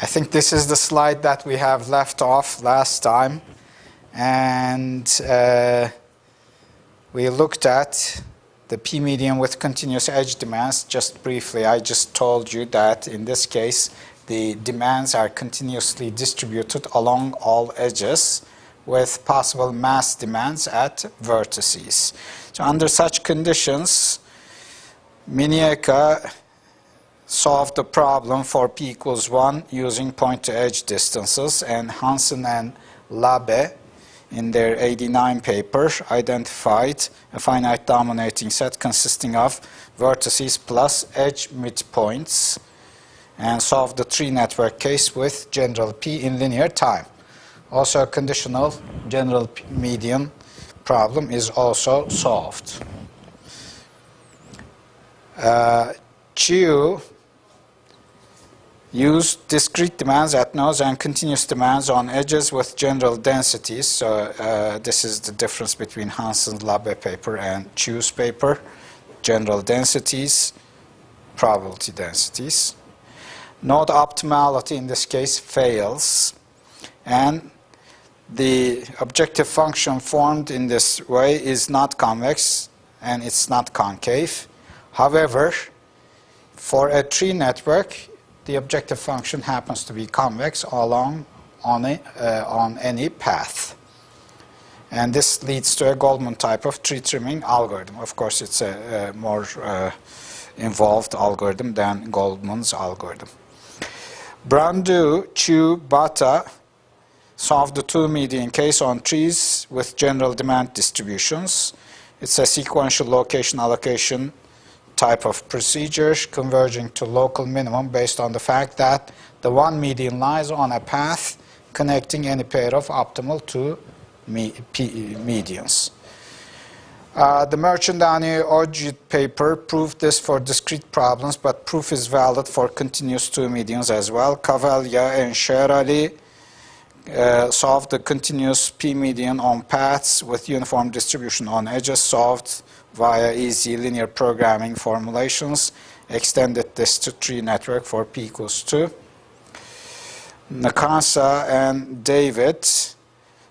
I think this is the slide that we have left off last time, and we looked at the p-median with continuous edge demands. Just briefly, I just told you that in this case the demands are continuously distributed along all edges with possible mass demands at vertices. So under such conditions, Minieka solved the problem for p equals 1 using point-to-edge distances, and Hansen and Labe in their 89 paper identified a finite dominating set consisting of vertices plus edge midpoints and solved the tree network case with general P in linear time. Also, a conditional general median problem is also solved. Chiu used discrete demands at nodes and continuous demands on edges with general densities. So this is the difference between Hansen's Labe paper and Chiu's paper. General densities, probability densities. Node optimality in this case fails, and the objective function formed in this way is not convex and it's not concave. However, for a tree network, the objective function happens to be convex on any path. And this leads to a Goldman type of tree trimming algorithm. Of course, it's a more involved algorithm than Goldman's algorithm. Brandu, Chiu, Bata solved the two-median case on trees with general demand distributions. It's a sequential location allocation type of procedure converging to local minimum based on the fact that the one median lies on a path connecting any pair of optimal two medians. The Merchandani-Ojit paper proved this for discrete problems, but proof is valid for continuous two medians as well. Cavaglia and Sherali solved the continuous p-median on paths with uniform distribution on edges, solved via easy linear programming formulations, extended this to tree network for p equals 2. Nakasa and David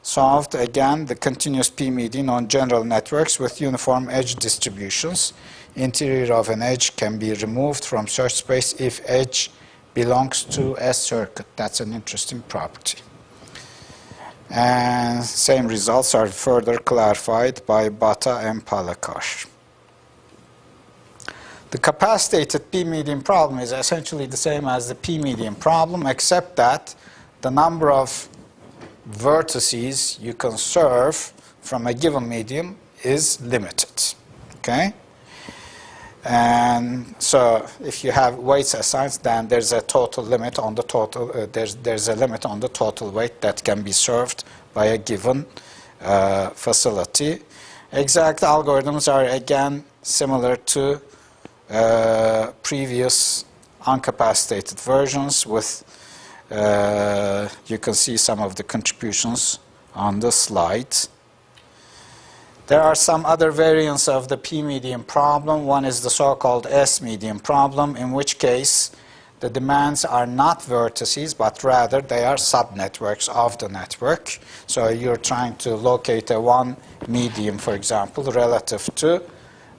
solved again the continuous p-median on general networks with uniform edge distributions. Interior of an edge can be removed from search space if edge belongs to a circuit. That's an interesting property. And same results are further clarified by Bata and Palakar. The capacitated p-median problem is essentially the same as the p-median problem, except that the number of vertices you can serve from a given medium is limited. Okay? And so if you have weights assigned, then there's a total limit on the total there's a limit on the total weight that can be served by a given facility. Exact algorithms are again similar to previous uncapacitated versions with you can see some of the contributions on the slide. There are some other variants of the p-median problem. One is the so-called s-median problem, in which case the demands are not vertices, but rather they are subnetworks of the network. So you're trying to locate a one medium, for example, relative to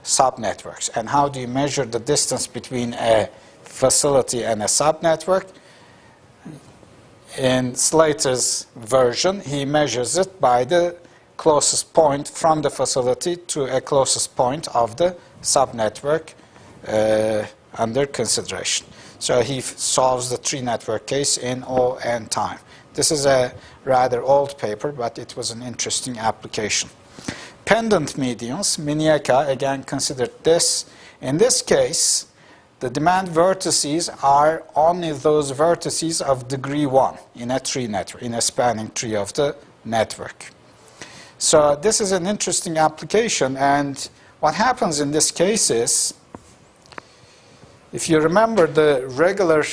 subnetworks. And how do you measure the distance between a facility and a subnetwork? In Slater's version, he measures it by the closest point from the facility to a closest point of the subnetwork under consideration. So he solves the tree network case in O(n) time. This is a rather old paper, but it was an interesting application. Pendant medians, Minieka again considered this. In this case, the demand vertices are only those vertices of degree 1 in a tree network, in a spanning tree of the network. So this is an interesting application, and what happens in this case is, if you remember the regular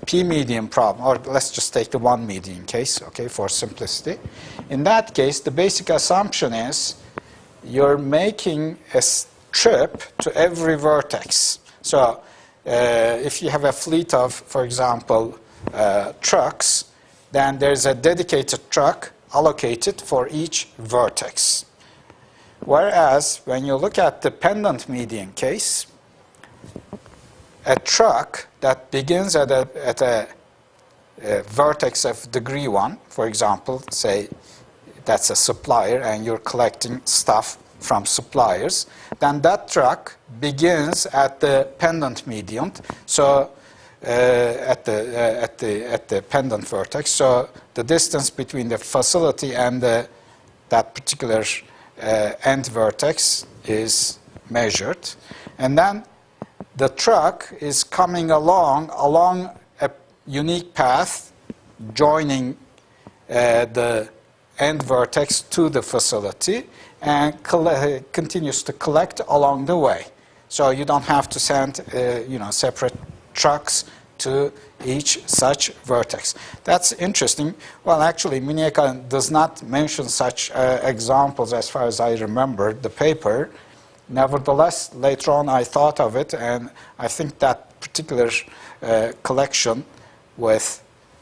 p-median problem, or let's just take the one median case, okay, for simplicity. In that case, the basic assumption is you're making a strip to every vertex. So if you have a fleet of, for example, trucks, then there's a dedicated truck allocated for each vertex. Whereas when you look at the pendant median case, a truck that begins at a vertex of degree 1, for example, say that's a supplier and you're collecting stuff from suppliers, then that truck begins at the pendant median, so at the pendant vertex. So the distance between the facility and that particular end vertex is measured, and then the truck is coming along a unique path, joining the end vertex to the facility, and continues to collect along the way. So you don't have to send separate trucks to each such vertex. That's interesting. Well, actually, Minieka does not mention such examples as far as I remember the paper. Nevertheless, later on I thought of it, and I think that particular collection with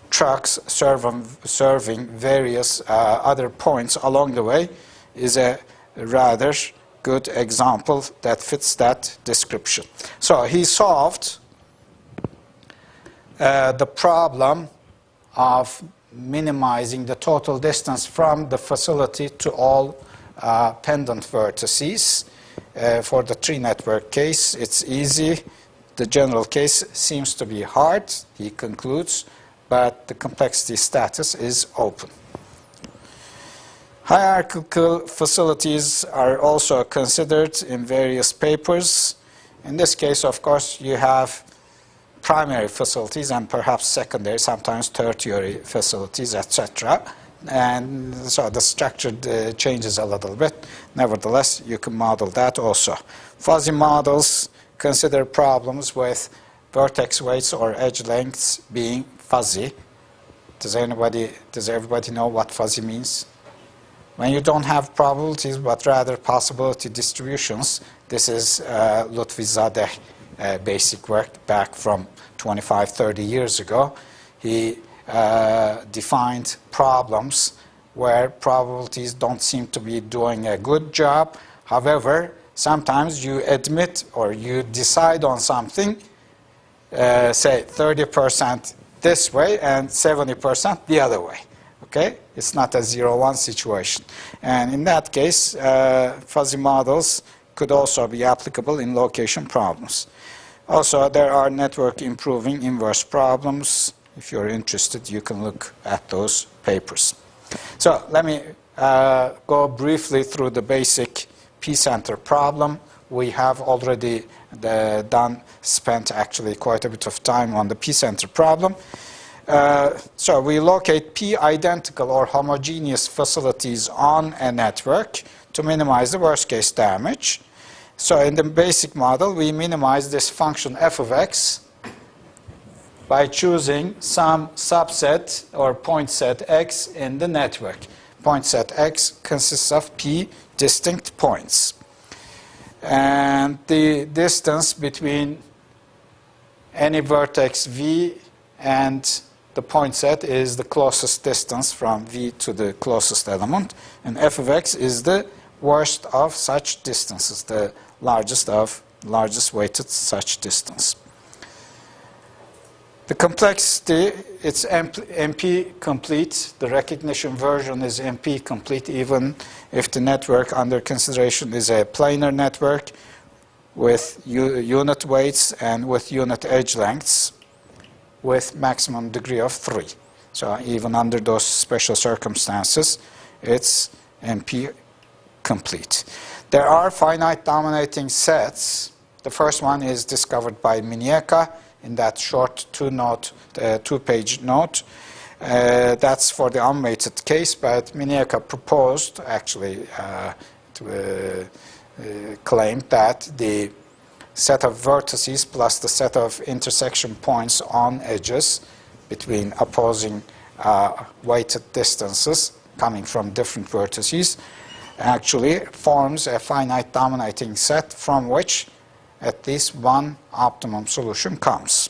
trucks serving various other points along the way is a rather good example that fits that description. So he solved the problem of minimizing the total distance from the facility to all pendant vertices. For the tree network case, it's easy. The general case seems to be hard, he concludes, but the complexity status is open. Hierarchical facilities are also considered in various papers. In this case, of course, you have primary facilities and perhaps secondary, sometimes tertiary facilities, etc. And so the structure changes a little bit. Nevertheless, you can model that also. Fuzzy models consider problems with vertex weights or edge lengths being fuzzy. Does everybody know what fuzzy means? When you don't have probabilities but rather possibility distributions, this is Lutfi basic work back from 25, 30 years ago. He defined problems where probabilities don't seem to be doing a good job. However, sometimes you admit or you decide on something, say 30% this way and 70% the other way. Okay? It's not a 0-1 situation. And in that case, fuzzy models could also be applicable in location problems. Also, there are network improving inverse problems. If you're interested, you can look at those papers. So let me go briefly through the basic P-center problem. We have already spent actually quite a bit of time on the P-center problem. So we locate P-identical or homogeneous facilities on a network to minimize the worst-case damage. So in the basic model, we minimize this function f of x by choosing some subset or point set x in the network. Point set x consists of p distinct points. And the distance between any vertex v and the point set is the closest distance from v to the closest element. And f of x is the worst of such distances, the largest weighted such distance. The complexity, it's NP complete. The recognition version is NP complete even if the network under consideration is a planar network with unit weights and with unit edge lengths with maximum degree of 3. So even under those special circumstances, it's NP complete. There are finite dominating sets. The first one is discovered by Minieka in that short two-page note. That's for the unweighted case, but Minieka proposed, actually claimed that the set of vertices plus the set of intersection points on edges between opposing weighted distances coming from different vertices actually forms a finite dominating set from which at least one optimum solution comes.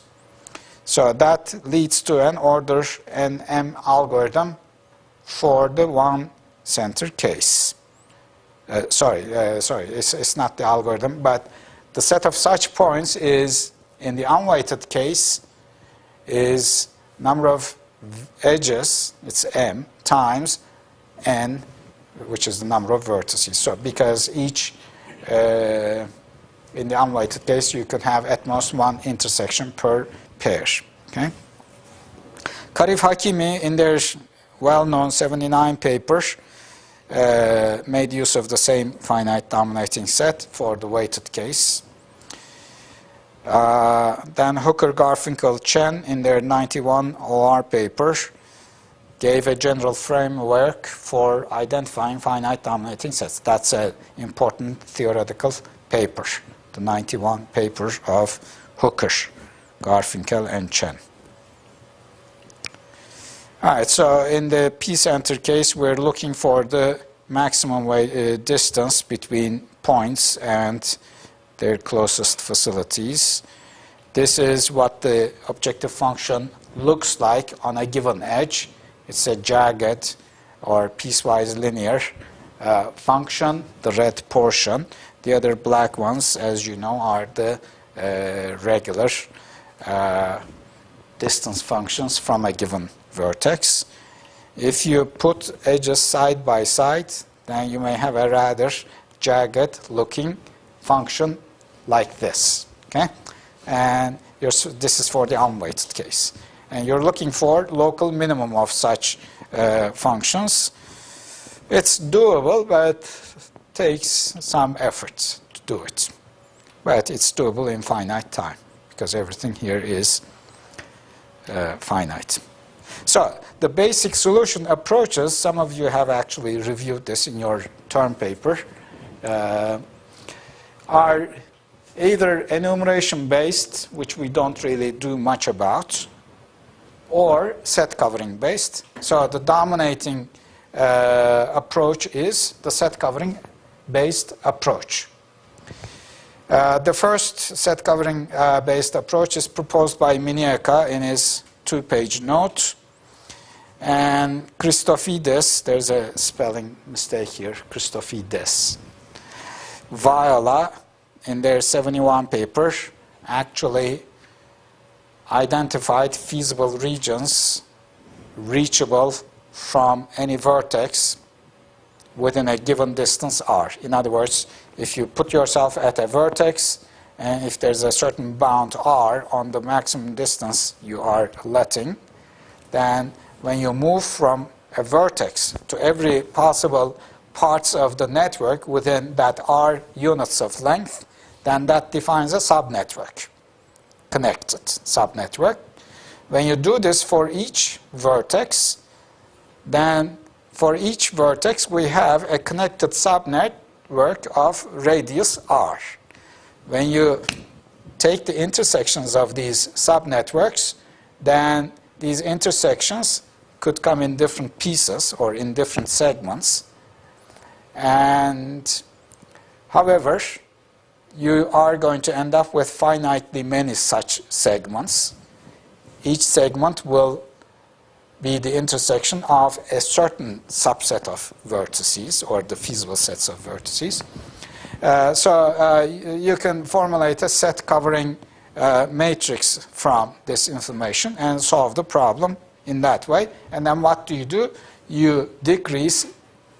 So that leads to an order NM algorithm for the one-center case. It's not the algorithm, but the set of such points is, in the unweighted case, is number of edges, it's M, times N, which is the number of vertices. So because each, in the unweighted case, you can have at most one intersection per pair. Okay? Karif Hakimi, in their well-known 79 paper, made use of the same finite dominating set for the weighted case. Then Hooker, Garfinkel, Chen, in their 91 OR paper, gave a general framework for identifying finite dominating sets. That's an important theoretical paper, the 91 paper of Hooker, Garfinkel, and Chen. All right, so in the P-center case, we're looking for the maximum distance between points and their closest facilities. This is what the objective function looks like on a given edge. It's a jagged or piecewise linear function, the red portion. The other black ones, as you know, are the regular distance functions from a given vertex. If you put edges side by side, then you may have a rather jagged looking function like this. Okay? And this is for the unweighted case. And you're looking for local minimum of such functions. It's doable, but takes some effort to do it. But it's doable in finite time, because everything here is finite. So the basic solution approaches, some of you have actually reviewed this in your term paper, are either enumeration-based, which we don't really do much about, or set-covering based. So the dominating approach is the set-covering based approach. The first set-covering based approach is proposed by Minieka in his 2-page note. And Christofides, there's a spelling mistake here, Christofides. Viola, in their 71 paper, actually identified feasible regions reachable from any vertex within a given distance r. In other words, if you put yourself at a vertex, and if there's a certain bound r on the maximum distance you are letting, then when you move from a vertex to every possible parts of the network within that r units of length, then that defines a subnetwork, connected subnetwork. When you do this for each vertex, then for each vertex we have a connected subnetwork of radius r. When you take the intersections of these subnetworks, then these intersections could come in different pieces or in different segments. And however, you are going to end up with finitely many such segments. Each segment will be the intersection of a certain subset of vertices, or the feasible sets of vertices. So you can formulate a set covering matrix from this information and solve the problem in that way. And then what do? You decrease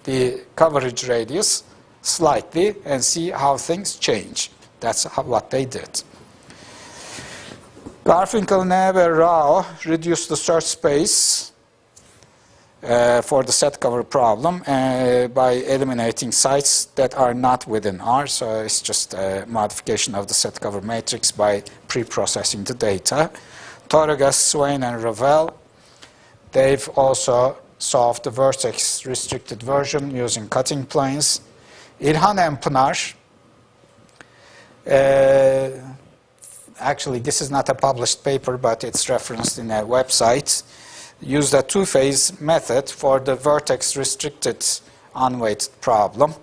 the coverage radius slightly and see how things change. That's what they did. Garfinkel, Neve, Rao reduced the search space for the set cover problem by eliminating sites that are not within R. So it's just a modification of the set cover matrix by pre-processing the data. Torregas, Swain, and Ravel, they've also solved the vertex restricted version using cutting planes. İlhan and Pınar, actually this is not a published paper, but it's referenced in a website, used a two-phase method for the vertex restricted unweighted problem.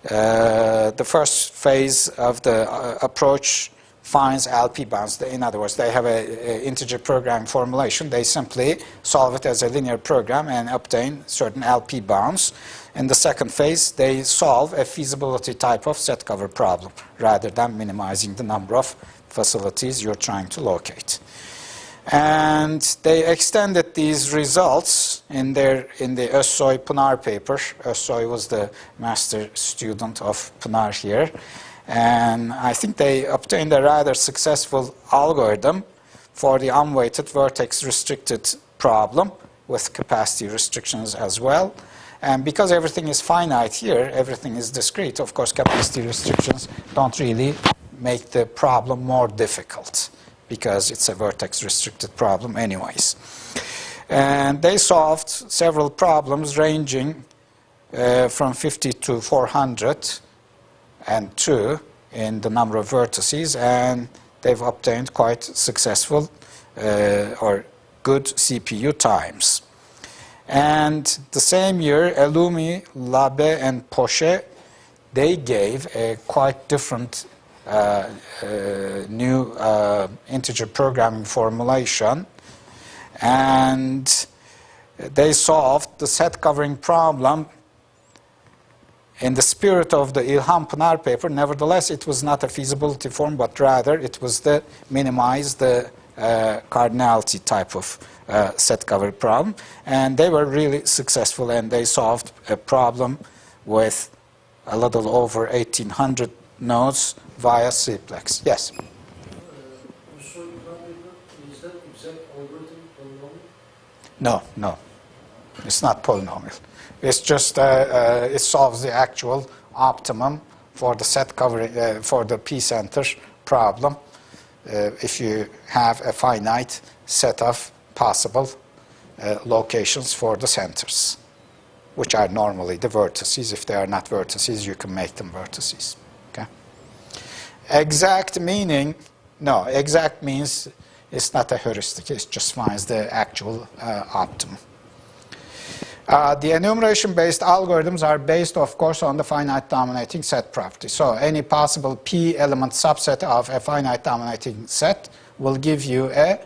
The first phase of the approach finds LP bounds. In other words, they have an integer programming formulation. They simply solve it as a linear program and obtain certain LP bounds. In the second phase, they solve a feasibility type of set cover problem rather than minimizing the number of facilities you're trying to locate. And they extended these results in the Özsoy-Pınar paper. Özsoy was the master student of Pınar here. And I think they obtained a rather successful algorithm for the unweighted vertex restricted problem with capacity restrictions as well. And because everything is finite here, everything is discrete, of course capacity restrictions don't really make the problem more difficult because it's a vertex restricted problem anyways. And they solved several problems ranging from 50 to 402 in the number of vertices, and they've obtained quite successful or good CPU times. And the same year, Elumi, Labe, and Poche, they gave a quite different new integer programming formulation, and they solved the set covering problem in the spirit of the İlhan Pınar paper. Nevertheless, it was not a feasibility form, but rather it was the minimize the cardinality type of set cover problem. And they were really successful, and they solved a problem with a little over 1,800 nodes via Cplex. Yes? Is that exact algorithm polynomial? No, no. It's not polynomial. It's just, it solves the actual optimum for the set covering, for the p-center problem if you have a finite set of possible locations for the centers, which are normally the vertices. If they are not vertices, you can make them vertices. Okay? Exact meaning, no, exact means it's not a heuristic. It just finds the actual optimum. The enumeration-based algorithms are based, of course, on the finite dominating set property. So any possible p-element subset of a finite dominating set will give you a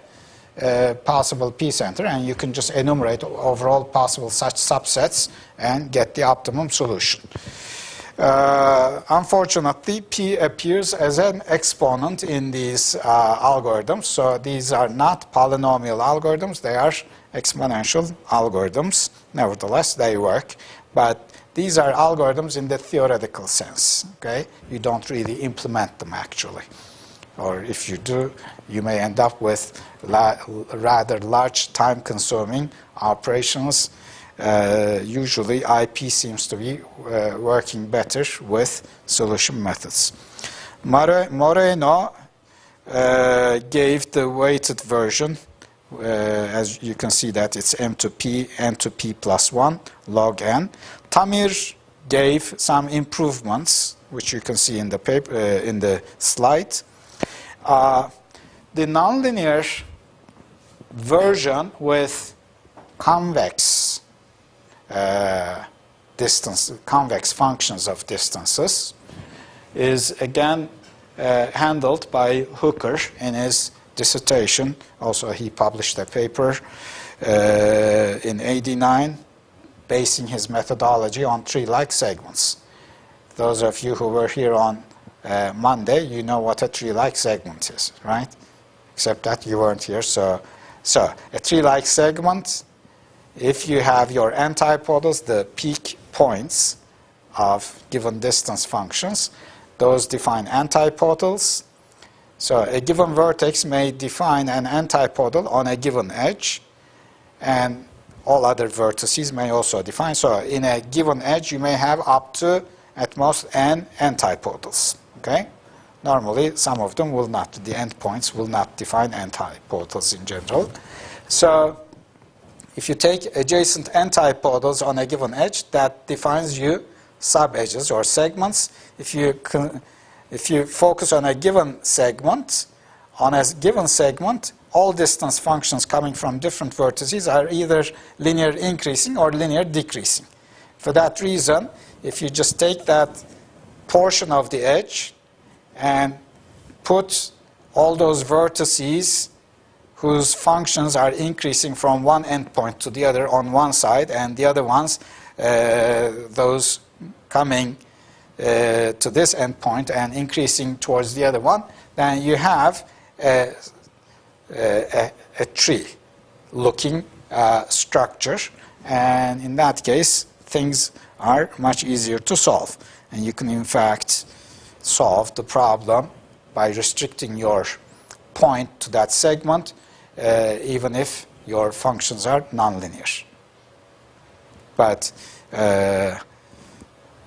possible p-center, and you can just enumerate overall possible such subsets and get the optimum solution. Unfortunately, p appears as an exponent in these algorithms. So these are not polynomial algorithms. They are exponential algorithms. Nevertheless, they work. But these are algorithms in the theoretical sense. Okay? You don't really implement them, actually. Or if you do, you may end up with rather large time-consuming operations. Usually, IP seems to be working better with solution methods. Moreno gave the weighted version. As you can see that it's m to p, n to p plus 1, log n. Tamir gave some improvements, which you can see in the paper, in the slide. The nonlinear version with convex distance, convex functions of distances is again handled by Hooker in his dissertation. Also, he published a paper in '89 basing his methodology on tree-like segments. Those of you who were here on Monday, you know what a tree-like segment is, right? Except that you weren't here. So a tree-like segment, if you have your antipodals, the peak points of given distance functions, those define antipodals. So a given vertex may define an antipodal on a given edge, and all other vertices may also define. So in a given edge, you may have up to, at most, n antipodals. Okay? Normally, some of them will not, the endpoints will not define antipodals in general. So if you take adjacent antipodals on a given edge, that defines you sub-edges or segments. If you focus on a given segment, all distance functions coming from different vertices are either linear increasing or linear decreasing. For that reason, if you just take that portion of the edge and put all those vertices whose functions are increasing from one endpoint to the other on one side, and the other ones, those coming to this endpoint and increasing towards the other one, then you have a tree-looking structure, and in that case, things are much easier to solve. And you can, in fact, solve the problem by restricting your point to that segment, even if your functions are nonlinear. But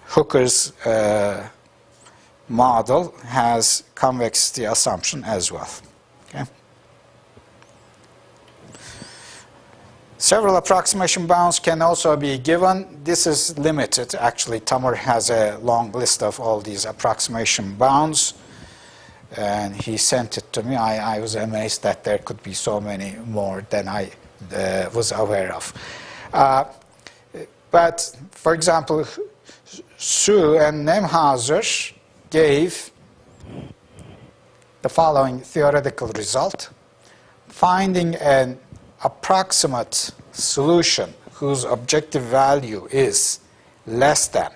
Hooker's model has convexity assumption as well. Okay? Several approximation bounds can also be given. This is limited. Actually, Tamer has a long list of all these approximation bounds, and he sent it to me. I was amazed that there could be so many more than I was aware of. But, for example, Su and Nemhauser gave the following theoretical result: finding an approximate solution whose objective value is less than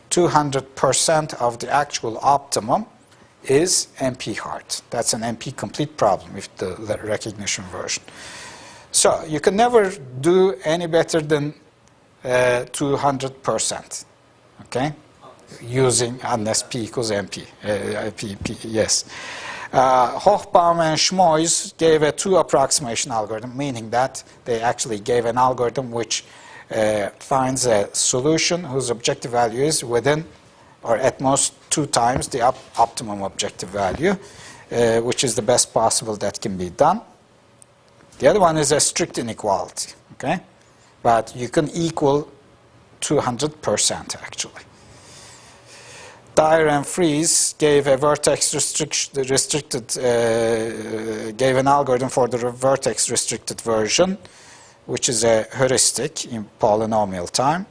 200% of the actual optimum is NP-hard. That's an NP-complete problem with the recognition version. So you can never do any better than 200%, okay? Using, unless P equals NP. Yes. Hochbaum and Schmois gave a two-approximation algorithm, meaning that they actually gave an algorithm which finds a solution whose objective value is within, or at most 2 times the optimum objective value, which is the best possible that can be done. The other one is a strict inequality, okay? But you can equal 200% actually. Dyer and Fries gave a vertex restricted, gave an algorithm for the vertex restricted version, which is a heuristic in polynomial time.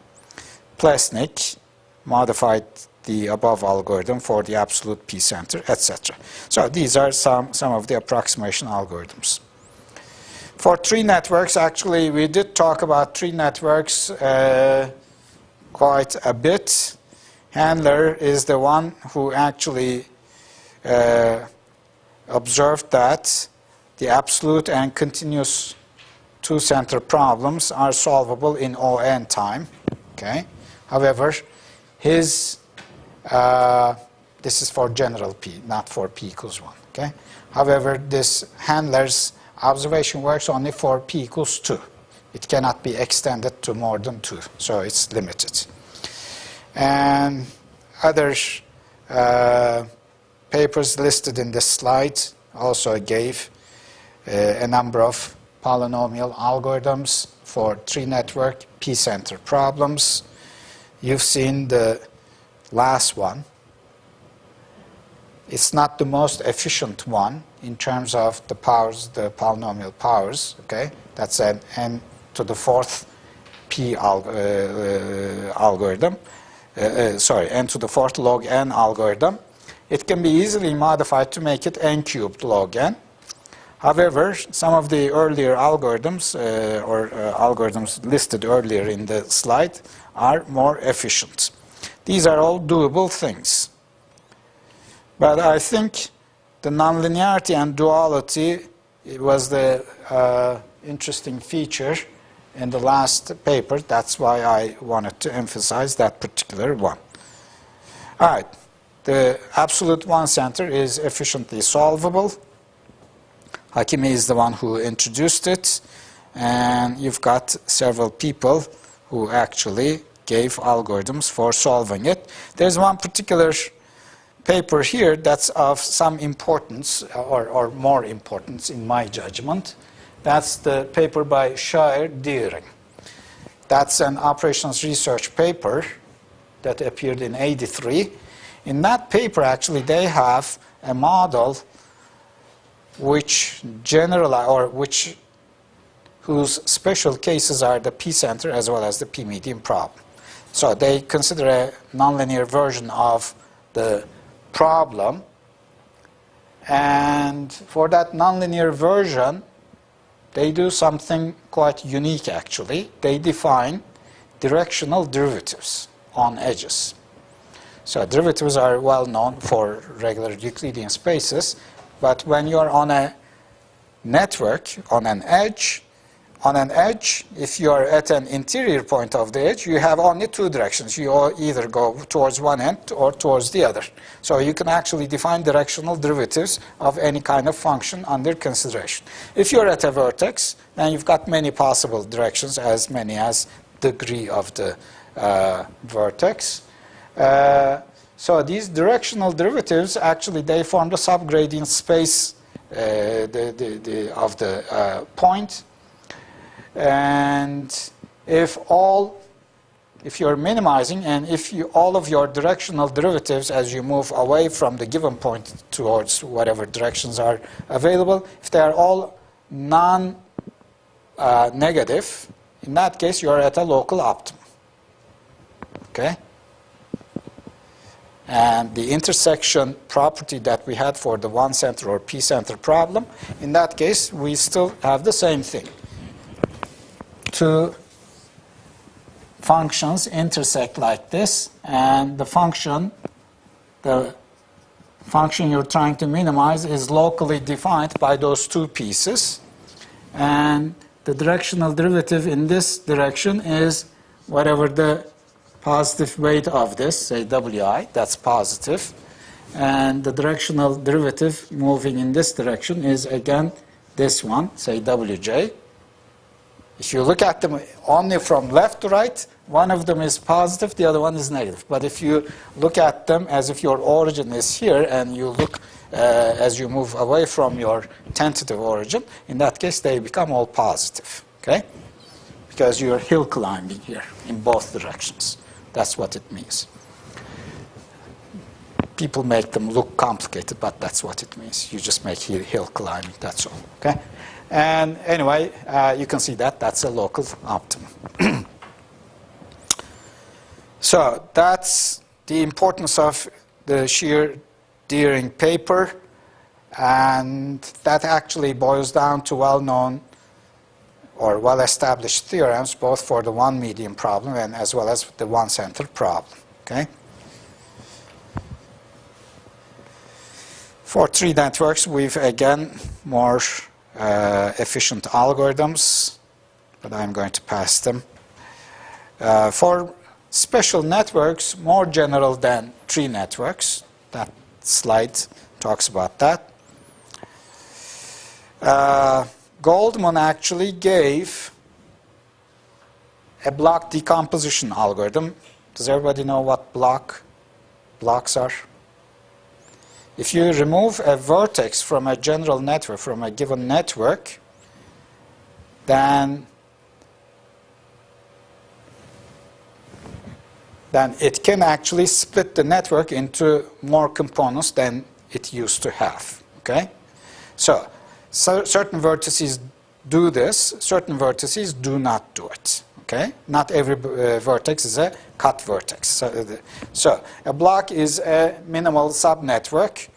Plesnik modified the above algorithm for the absolute p-center, etc. So these are some of the approximation algorithms. For tree networks, actually, we did talk about tree networks quite a bit. Handler is the one who actually observed that the absolute and continuous two-center problems are solvable in O(n) time. Okay. However, his this is for general P, not for P equals 1. Okay. However, this Handler's observation works only for P equals 2. It cannot be extended to more than 2, so it's limited. And other papers listed in this slide also gave a number of polynomial algorithms for tree network p-center problems. You've seen the last one. It's not the most efficient one in terms of the powers, the polynomial powers. Okay, that's an n to the 4th p algorithm. Sorry, n to the 4th log n algorithm. It can be easily modified to make it n cubed log n. However, some of the earlier algorithms algorithms listed earlier in the slide are more efficient. These are all doable things. But I think the nonlinearity and duality was the interesting feature in the last paper. That's why I wanted to emphasize that particular one. All right. The absolute one-center is efficiently solvable. Hakimi is the one who introduced it. And you've got several people who actually gave algorithms for solving it. There's one particular paper here that's of some importance, or more importance in my judgment. That's the paper by Shire-Deering. That's an operations research paper that appeared in '83. In that paper, actually, they have a model which whose special cases are the p-center as well as the p-median problem. So they consider a nonlinear version of the problem. And for that nonlinear version, they do something quite unique, actually. They define directional derivatives on edges. So derivatives are well known for regular Euclidean spaces, but when you're on a network, on an edge, if you are at an interior point of the edge, you have only two directions. You either go towards one end or towards the other. So you can actually define directional derivatives of any kind of function under consideration. If you're at a vertex, then you've got many possible directions, as many as degree of the vertex. So these directional derivatives, actually, they form the subgradient space of the point. And if you're minimizing, and if all of your directional derivatives, as you move away from the given point towards whatever directions are available, if they are all non-negative, in that case, you are at a local optimum. Okay? And the intersection property that we had for the one-center or p-center problem, in that case, we still have the same thing. Two functions intersect like this, and the function you're trying to minimize is locally defined by those two pieces. And the directional derivative in this direction is whatever the positive weight of this, say wi, that's positive. And the directional derivative moving in this direction is, again, this one, say wj. If you look at them only from left to right, one of them is positive, the other one is negative. But if you look at them as if your origin is here, and you look as you move away from your tentative origin, in that case, they become all positive, okay? Because you're hill climbing here in both directions. That's what it means. People make them look complicated, but that's what it means. You just make hill climbing, that's all, okay? And anyway, you can see that that's a local optimum. So that's the importance of the shear-Deering paper, and that actually boils down to well-known or well-established theorems, both for the one-medium problem and as well as the one-center problem. Okay. For tree networks, we've again more efficient algorithms, but I'm going to pass them. For special networks, more general than tree networks. That slide talks about that. Goldman actually gave a block decomposition algorithm. Does everybody know what blocks are? If you remove a vertex from a general network, from a given network, then it can actually split the network into more components than it used to have. Okay? So certain vertices do this, certain vertices do not do it. Okay? Not every vertex is a cut vertex. So a block is a minimal subnetwork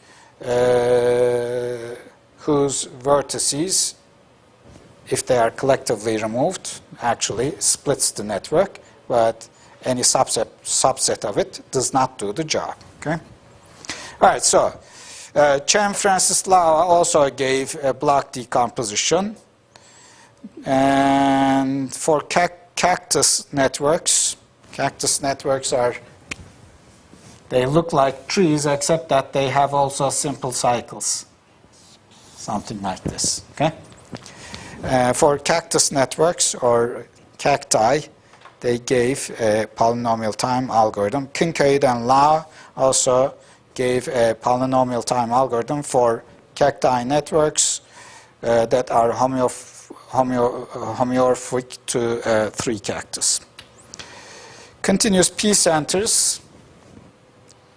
whose vertices, if they are collectively removed, actually splits the network, but any subset of it does not do the job. Okay? All right, so Chen Francis Lau also gave a block decomposition. And for cactus networks are, they look like trees except that they have also simple cycles. Something like this, okay? For cactus networks or cacti, they gave a polynomial time algorithm. Kincaid and Lau also gave a polynomial time algorithm for cacti networks that are homeomorphic to 3 cactus. Continuous p-centers.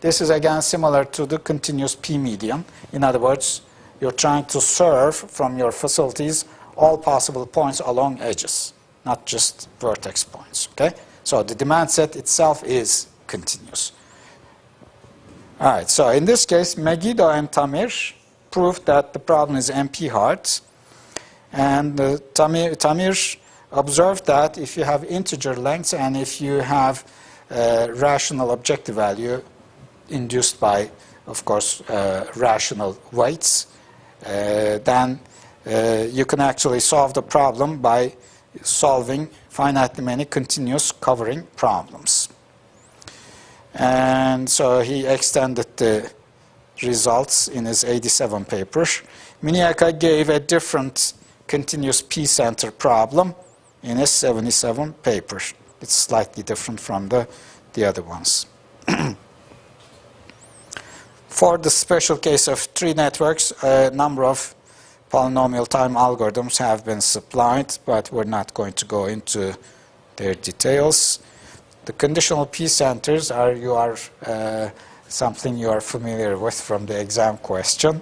This is again similar to the continuous p-median. In other words, you're trying to serve from your facilities all possible points along edges, not just vertex points. Okay? So the demand set itself is continuous. All right, so in this case, Megiddo and Tamir proved that the problem is NP-hard. And Tamir observed that if you have integer lengths and if you have rational objective value induced by, of course, rational weights, then you can actually solve the problem by solving finitely many continuous covering problems. And so he extended the results in his 87 paper. Miniaka gave a different continuous p-center problem in his 77 paper. It's slightly different from the other ones. For the special case of tree networks, a number of polynomial time algorithms have been supplied, but we're not going to go into their details. The conditional p-centers are something you are familiar with from the exam question.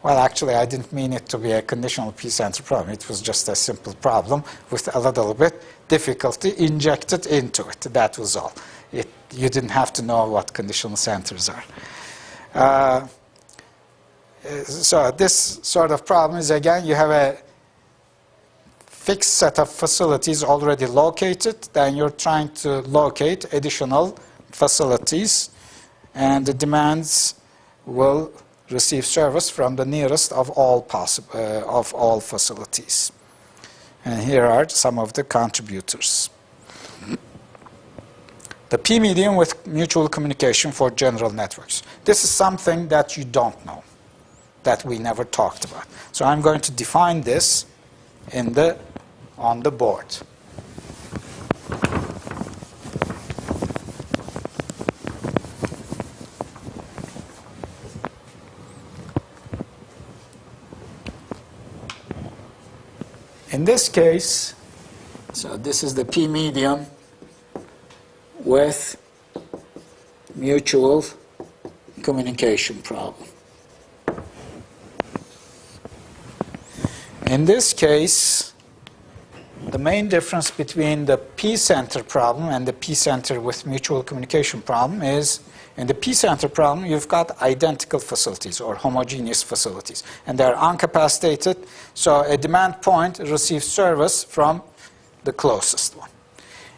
Well, actually, I didn't mean it to be a conditional p-center problem. It was just a simple problem with a little bit difficulty injected into it. That was all. You didn't have to know what conditional centers are. So this sort of problem is, again, you have a fixed set of facilities already located, then you're trying to locate additional facilities, and the demands will receive service from the nearest of all facilities. And here are some of the contributors. The p-medium with mutual communication for general networks. This is something that you don't know, that we never talked about. So I'm going to define this on the board. In this case, so this is the p-medium with mutual communication problem. In this case, the main difference between the p-center problem and the p-center with mutual communication problem is, in the p-center problem, you've got identical facilities or homogeneous facilities, and they're incapacitated, so a demand point receives service from the closest one.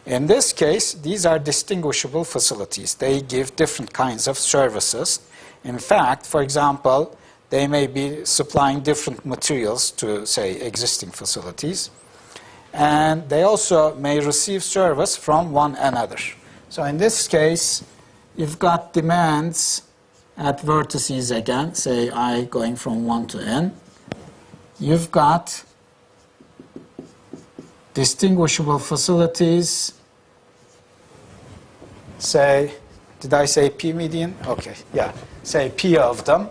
In this case, these are distinguishable facilities. They give different kinds of services. In fact, for example, they may be supplying different materials to, say, existing facilities. And they also may receive service from one another. So in this case, you've got demands at vertices again, say I going from 1 to n. You've got distinguishable facilities, say, did I say p median? Okay, yeah, say p of them.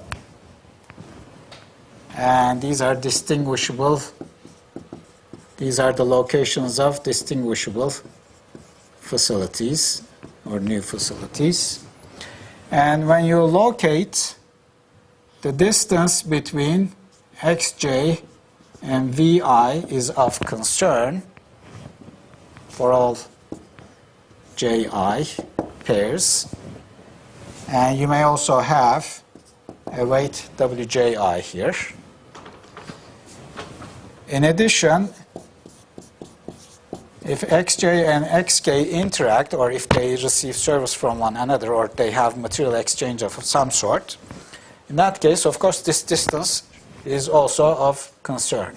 And these are distinguishable. These are the locations of distinguishable facilities or new facilities. And when you locate the distance between xj and vi is of concern for all ji pairs. And you may also have a weight wji here. In addition, if xj and xk interact, or if they receive service from one another, or they have material exchange of some sort, in that case, of course, this distance is also of concern.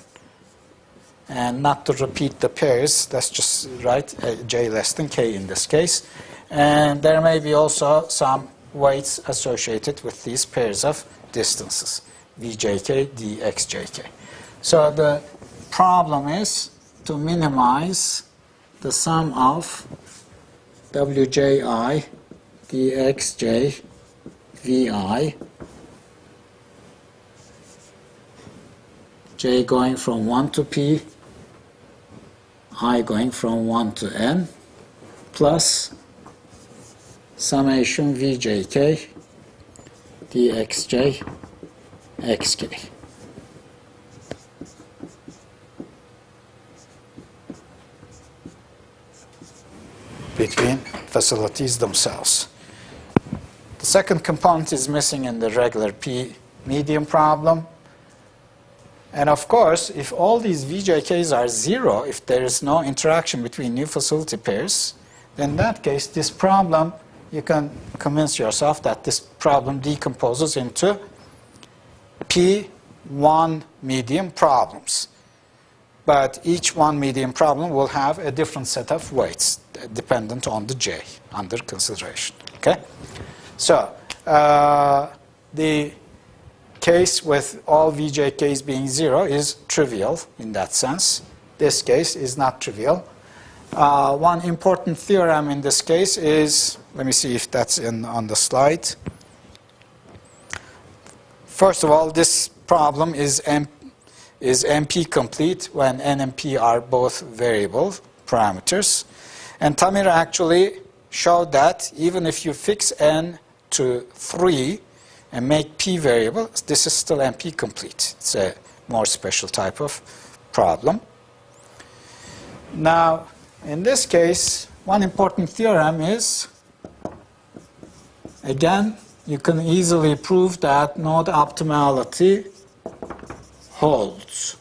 And not to repeat the pairs, that's just right, j less than k in this case. And there may be also some weights associated with these pairs of distances, vjk, dxjk. So the problem is to minimize the sum of wji, dxj, vi, j going from 1 to p, I going from 1 to n, plus summation vjk, dxj, xk. Between facilities themselves. The second component is missing in the regular P medium problem. And of course, if all these VJKs are 0, if there is no interaction between new facility pairs, then in that case, this problem, you can convince yourself that this problem decomposes into P1 medium problems. But each one medium problem will have a different set of weights dependent on the J under consideration. Okay? So, the case with all VJKs being 0 is trivial in that sense. This case is not trivial. One important theorem in this case is, let me see if that's on the slide. First of all, this problem is NP complete when N and P are both variable parameters. And Tamir actually showed that even if you fix N to 3 and make P variable, this is still NP complete. It's a more special type of problem. Now, in this case, one important theorem is, again, you can easily prove that node optimality holds.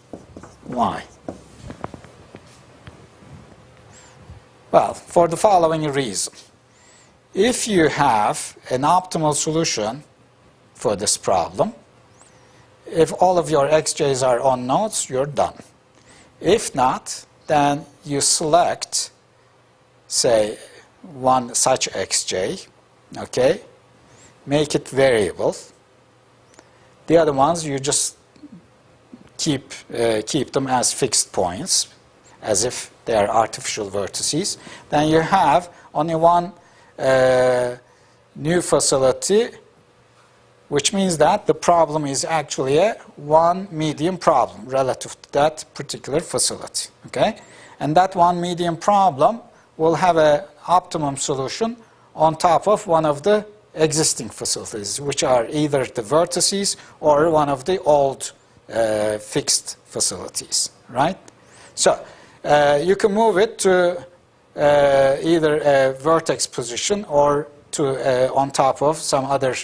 Why? Well, for the following reason. If you have an optimal solution for this problem, if all of your xj's are on nodes, you're done. If not, then you select, say, one such xj, okay, make it variable. The other ones, you just keep them as fixed points, as if they are artificial vertices. Then you have only one new facility, which means that the problem is actually a one medium problem relative to that particular facility. Okay? And that one medium problem will have an optimum solution on top of one of the existing facilities, which are either the vertices or one of the old fixed facilities. Right? So you can move it to either a vertex position or to on top of some other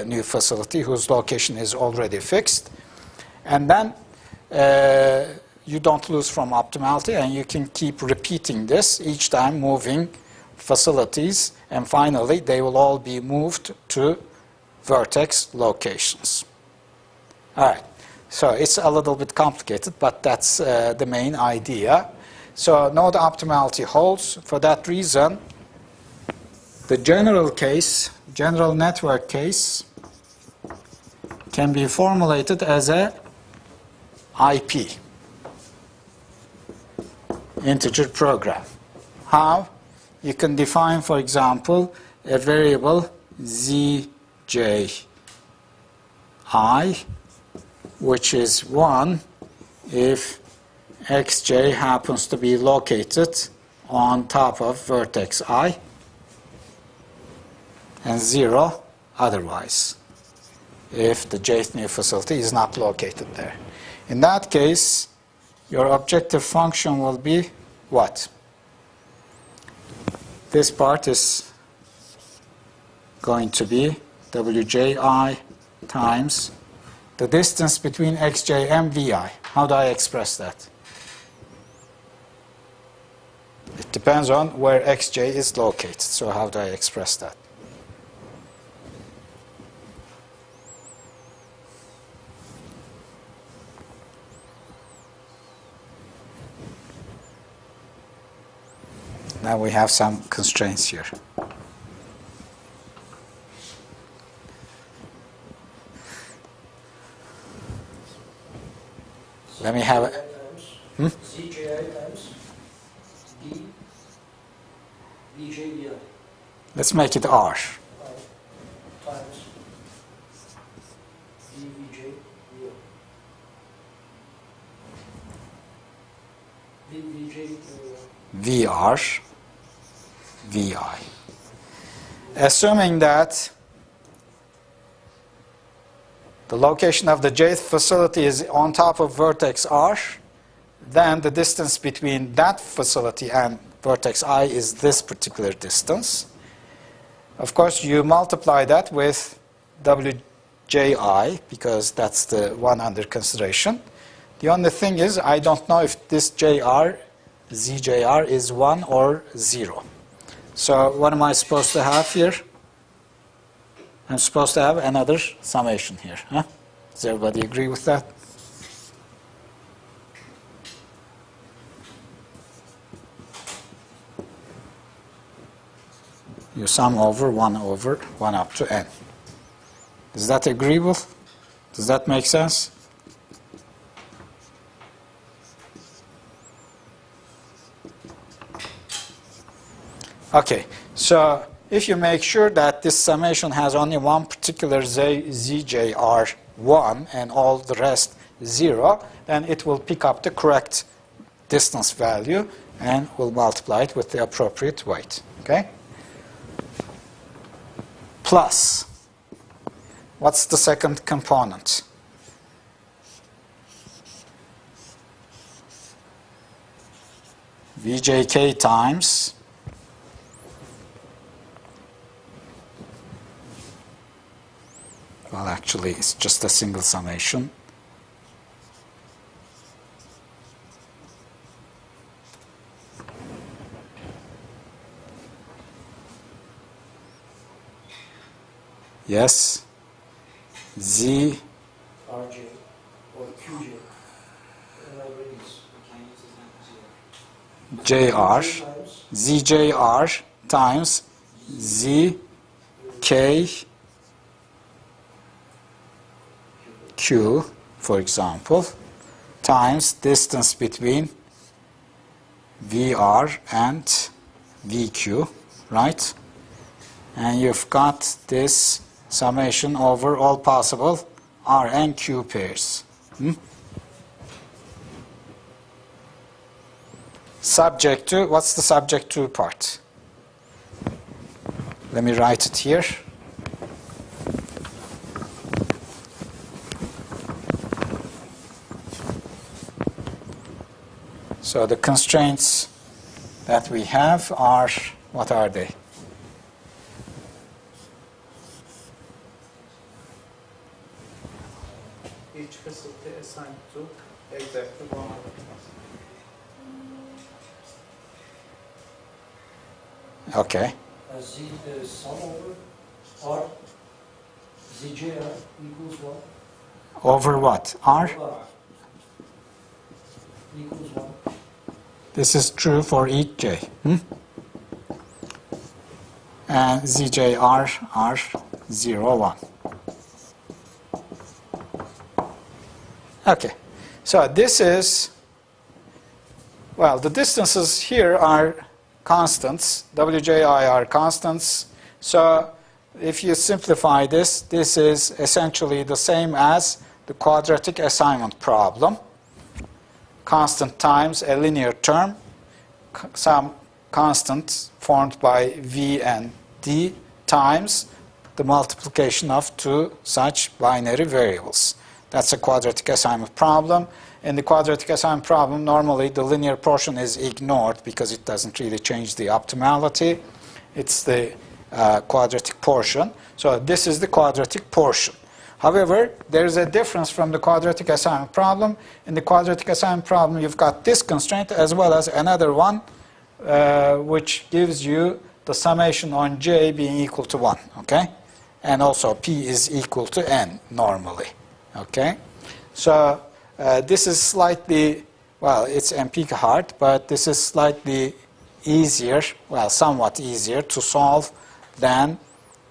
new facility whose location is already fixed. And then you don't lose from optimality, and you can keep repeating this each time, moving facilities, and finally they will all be moved to vertex locations. All right, so it's a little bit complicated, but that's the main idea. So node optimality holds. For that reason, the general case, general network case, can be formulated as a IP, integer program. How? You can define, for example, a variable zji, which is 1 if xj happens to be located on top of vertex I, and 0 otherwise, if the jth new facility is not located there. In that case, your objective function will be what? This part is going to be wji times the distance between xj and vi. How do I express that? It depends on where xj is located. So how do I express that? Now we have some constraints here. Let me have it. ZJI times D VJVI. Let's make it R. Times DVJ VVJ VR VI. Assuming that the location of the jth facility is on top of vertex R, then the distance between that facility and vertex I is this particular distance. Of course, you multiply that with Wji, because that's the one under consideration. The only thing is, I don't know if this Jr, Zjr is 1 or 0. So what am I supposed to have here? I'm supposed to have another summation here. Huh? Does everybody agree with that? You sum over 1 up to n. Is that agreeable? Does that make sense? Okay, so if you make sure that this summation has only one particular ZJR1 and all the rest 0, then it will pick up the correct distance value and will multiply it with the appropriate weight. Okay? Plus, what's the second component? Vjk times well, actually, it's just a single summation. Yes, Z RJ or QJ. JR, ZJR times ZK Q, for example, times distance between VR and VQ, right? And you've got this summation over all possible R and Q pairs. Subject to, what's the subject to part? Let me write it here. So the constraints that we have are, what are they? Each facility assigned to exactly 1. Okay. Z sum over R ZJR equals 1. Over what? R? Equals 1. This is true for each J. And ZJR are 0, 1. Okay. So this is, well, the distances here are constants. Wji are constants. So if you simplify this, this is essentially the same as the quadratic assignment problem. Constant times a linear term, some constant formed by V and D times the multiplication of two such binary variables. That's a quadratic assignment problem. In the quadratic assignment problem, normally the linear portion is ignored because it doesn't really change the optimality. It's the quadratic portion. So this is the quadratic portion. However, there is a difference from the quadratic assignment problem. In the quadratic assignment problem, you've got this constraint as well as another one, which gives you the summation on J being equal to 1, okay? And also P is equal to N normally, okay? So this is slightly, well, it's NP hard, but this is slightly easier, well, somewhat easier to solve than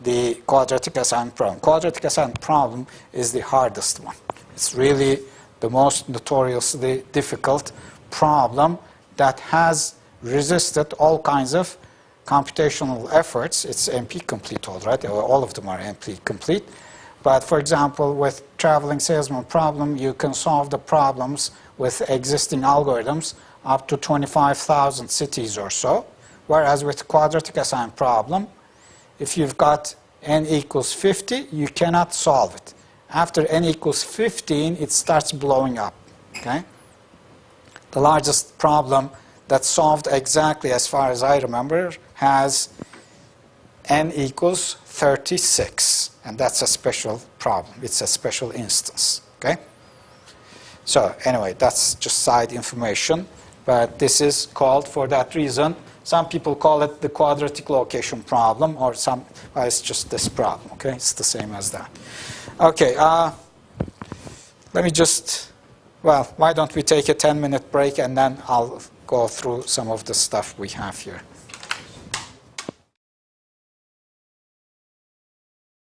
the quadratic assignment problem. Quadratic assignment problem is the hardest one. It's really the most notoriously difficult problem that has resisted all kinds of computational efforts. It's NP complete, all right? All of them are NP complete. But for example, with traveling salesman problem, you can solve the problems with existing algorithms up to 25,000 cities or so. Whereas with quadratic assignment problem, if you've got n equals 50, you cannot solve it. After n equals 15, it starts blowing up. Okay? The largest problem that's solved exactly as far as I remember has n equals 36. And that's a special problem. It's a special instance. Okay? So anyway, that's just side information. But this is called, for that reason, some people call it the quadratic location problem, or it's just this problem. Okay? It's the same as that. Okay. Let me just, well, why don't we take a 10-minute break, and then I'll go through some of the stuff we have here.